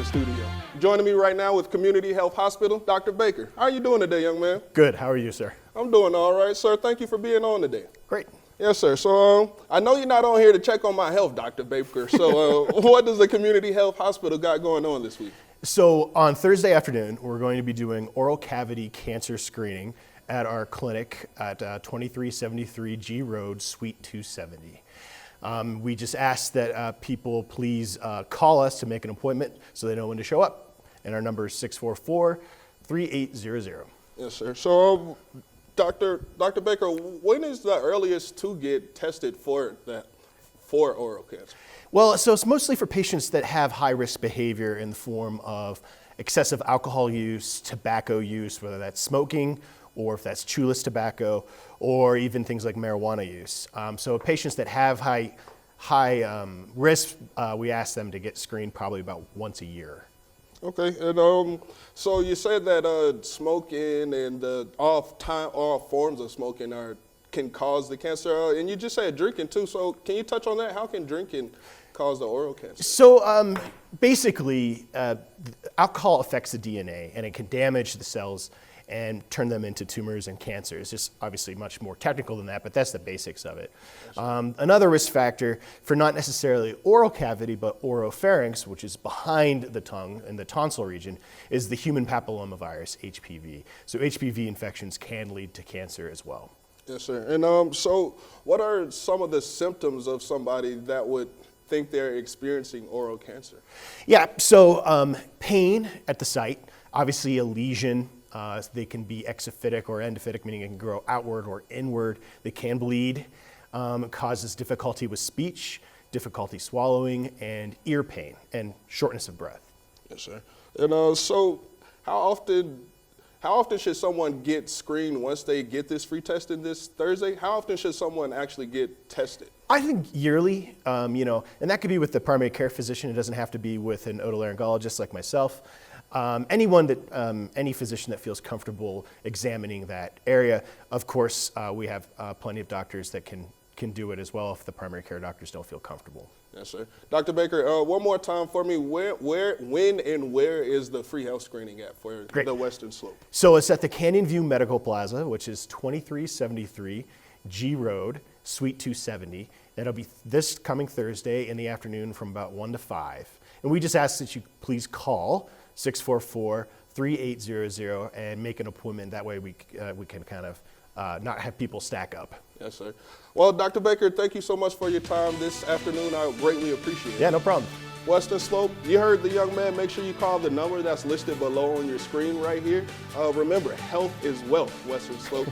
the studio. Joining me right now with Community Health Hospital, Dr. Baker. How are you doing today, young man? Good. How are you, sir? I'm doing all right, sir. Thank you for being on today. Great. Yes, sir. So I know you're not on here to check on my health, Dr. Baker. So what does the Community Health Hospital got going on this week? So on Thursday afternoon, we're going to be doing oral cavity cancer screening at our clinic at 2373 G Road, Suite 270. We just ask that people please call us to make an appointment so they know when to show up. And our number is 644-3800. Yes, sir. So, Dr. Baker, when is the earliest to get tested for oral cancer? Well, so it's mostly for patients that have high-risk behavior in the form of excessive alcohol use, tobacco use, whether that's smoking or if that's chewless tobacco, or even things like marijuana use. So patients that have high risk, we ask them to get screened probably about once a year. Okay, and so you said that smoking and all forms of smoking can cause the cancer, and you just said drinking too. So can you touch on that? How can drinking cause the oral cancer? So basically, alcohol affects the DNA, and it can damage the cells and turn them into tumors and cancers. It's obviously much more technical than that, but that's the basics of it. Another risk factor for not necessarily oral cavity, but oropharynx, which is behind the tongue in the tonsil region, is the human papillomavirus, HPV. So HPV infections can lead to cancer as well. Yes, sir. And so what are some of the symptoms of somebody that would think they're experiencing oral cancer? Yeah, so pain at the site, obviously a lesion. They can be exophytic or endophytic, meaning it can grow outward or inward. They can bleed. It causes difficulty with speech, difficulty swallowing, and ear pain and shortness of breath. Yes, sir. And so how often should someone get screened once they get this free testing this Thursday? How often should someone actually get tested? I think yearly, and that could be with the primary care physician. It doesn't have to be with an otolaryngologist like myself. Any physician that feels comfortable examining that area. Of course, we have plenty of doctors that can do it as well if the primary care doctors don't feel comfortable. Yes, sir. Dr. Baker, one more time for me, when and where is the free health screening at for the Western Slope? So it's at the Canyon View Medical Plaza, which is 2373 G Road, Suite 270. That'll be this coming Thursday in the afternoon from about 1 to 5. And we just ask that you please call 644-3800 and make an appointment. That way we can kind of not have people stack up. Yes, sir. Well, Dr. Baker, thank you so much for your time this afternoon. I greatly appreciate it. Yeah, no problem. Western Slope, you heard the young man. Make sure you call the number that's listed below on your screen right here. Remember, health is wealth, Western Slope.